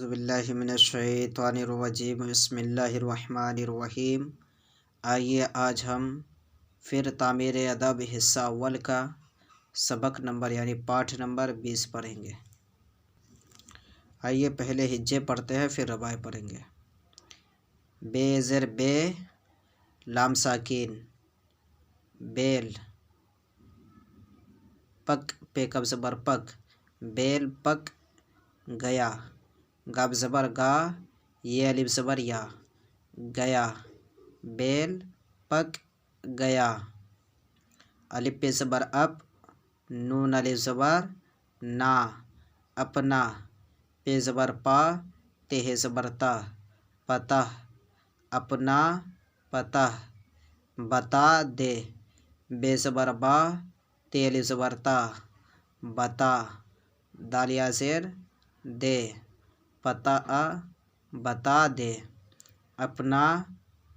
اعوذ باللہ من الشیطان الرجیم بسم اللہ الرحمن الرحیم۔ آئیے آج ہم پھر تعمیر ادب حصہ اول کا سبق نمبر یعنی پاٹھ نمبر 20 پڑھیں گے۔ آئیے پہلے ہجے پڑھتے ہیں پھر رباعی پڑھیں گے۔ بے زر بے، لام ساکین، بیل، پک پے کب زبر پک، بیل پک گیا، گاب زبر گا، یہ الف زبر یا، گیا، بیل پک گیا، الف پہ زبر اپ، نون الف زبر نا، اپنا، پہ زبر پا، تے زبر تا، پتہ، اپنا پتہ، بتا دے، بے زبر با، تے الف زبر تا، بتا، دال یا زیر دے، پتہ بتا دے، اپنا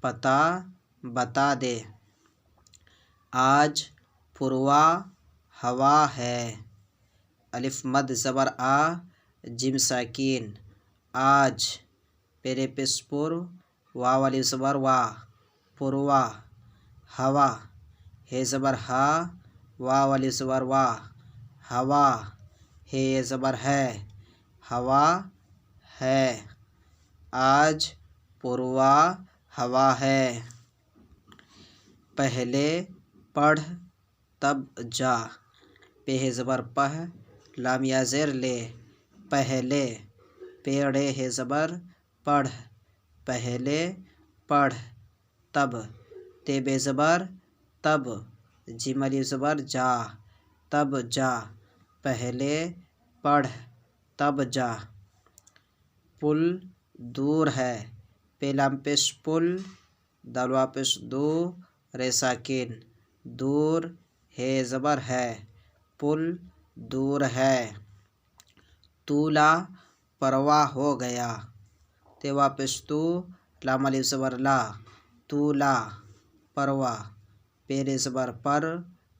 پتہ بتا دے، آج پروا ہوا ہے، الف مد زبر آ، جیم ساکین، آج، پیرے پس پر، واو الف زبر وا، پروا، ہوا، ہے زبر ہا، واو الف زبر وا، ہوا، ہے زبر ہے، ہوا ہے، آج پروا ہوا ہے، پہلے پڑھ تب جا، پہ زبر پہ، لام یا زیر لے، پہلے، پیڑے ہے زبر پڑھ، پہلے پڑھ، تب، تے بے زبر تب، جیم الف زبر جا، تب جا، پہلے پڑھ تب جا، پل دور ہے، پہ لام پیش پل، دال وا پیش دو، رے ساکین، دور، ہے زبر ہے، پل دور ہے، تولا پرواہ ہو گیا، تے وا پیش تو، لام الف زبر لا، تولا، پرواہ، پیرے زبر پر،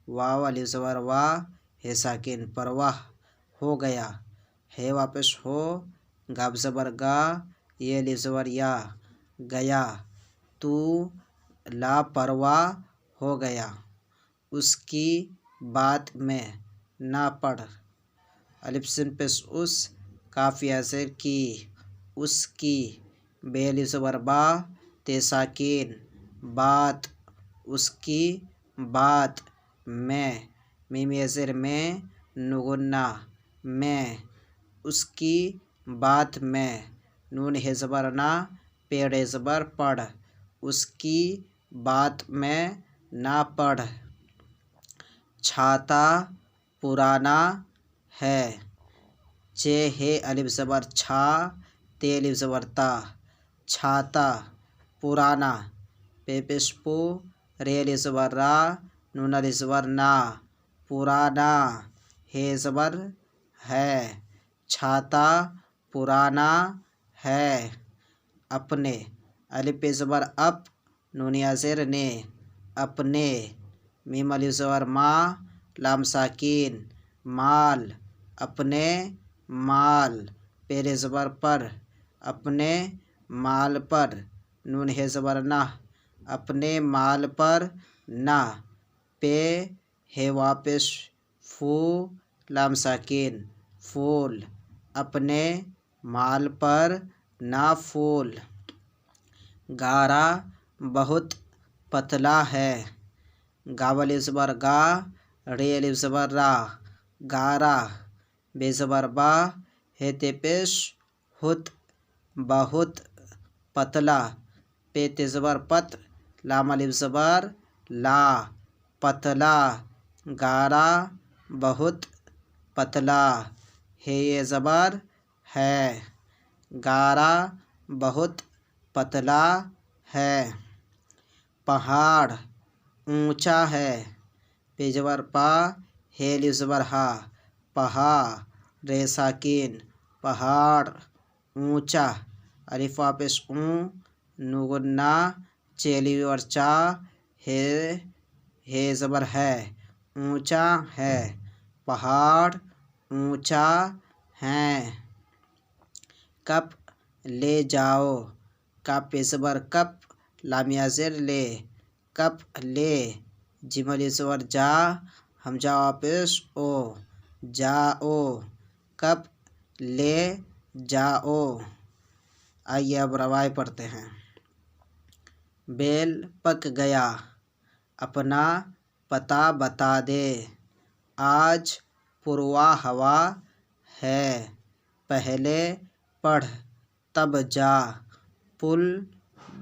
واو الف زبر وا، ہے ساکین، پرواہ ہو گیا، ہے وا پیش ہو، گاب زبر گا، یہ الف زبر یا، گیا، تو لا پرواہ ہو گیا، اس کی بات میں نہ پڑ، الف سین پیش اس، کاف یا زیر کی، اس کی، بے الف زبر با، تے ساکین، بات، اس کی بات میں، میم یا زیر میں، نون گنہ میں، اس کی بات میں، نون ہے زبر نا، پیڑے زبر پڑھ، اس کی بات میں نہ پڑھ، چھاتا پرانا ہے، چے ہے الف زبر چھا، تے الف زبر تا، چھاتا، پرانا، پے پیش پو، رے الف زبر را، نون الف زبر نا، پرانا، ہے زبر ہے، چھاتا پرانا ہے، اپنے، الف پہ زبر اپ، نون یا زیر نے، اپنے، میم الف زبر ما، لام ساکین، مال، اپنے مال، پیرے زبر پر، اپنے مال پر، نون ہے زبر نہ، اپنے مال پر نہ، پہ ہے وا پیش فو، لام ساکین، پھول، اپنے مال پر نہ پھول، گارا بہت پتلا ہے، گاو الف زبر گا، رے الف زبر را، گارا، بے زبر با، ہے تے پیش ہت، بہت، پتلا، پے تے زبر پت، لام الف زبر لا، پتلا، گارا بہت پتلا، ہے یہ زبر ہے، گارا بہت پتلا ہے، پہاڑ اونچا ہے، پہ زبر پا، ہے الف زبر ہا، پہا، رے ساکین، پہاڑ، اونچا، الف وا پیش اون، نون گنہ، چے الف زبر چا، ہے زبر ہے، اونچا ہے، پہاڑ اونچا ہے، کپ لے جاؤ، کاف پہ زبر کپ، لام یا زیر لے، کپ لے، جیم علی زبر جا، ہمزہ پیش او، جاؤ، کپ لے جاؤ۔ آئیے اب روائے پڑھتے ہیں۔ بیل پک گیا، اپنا پتہ بتا دے، آج پروا ہوا ہے، پہلے پڑھ تب جا، پل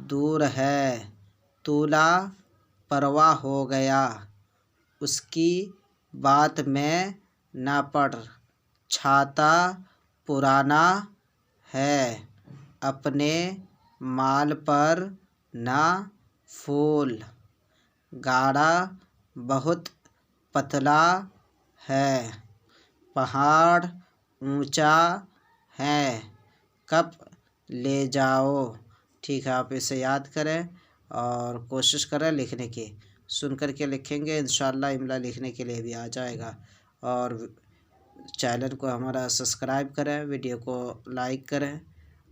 دور ہے، تولا پروا ہو گیا، اس کی بات میں نہ پڑ، چھاتا پرانا ہے، اپنے مال پر نہ پھول، گاڑا بہت پتلا ہے، پہاڑ اونچا ہے، کپ لے جاؤ۔ ٹھیک ہے، آپ اسے یاد کریں اور کوشش کریں لکھنے کی، سن کر کے لکھیں گے انشاءاللہ املا لکھنے کے لیے بھی آ جائے گا۔ اور چینل کو ہمارا سبسکرائب کریں، ویڈیو کو لائک کریں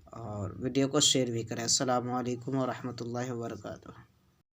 اور ویڈیو کو شیئر بھی کریں۔ السلام علیکم ورحمۃ اللہ وبرکاتہ۔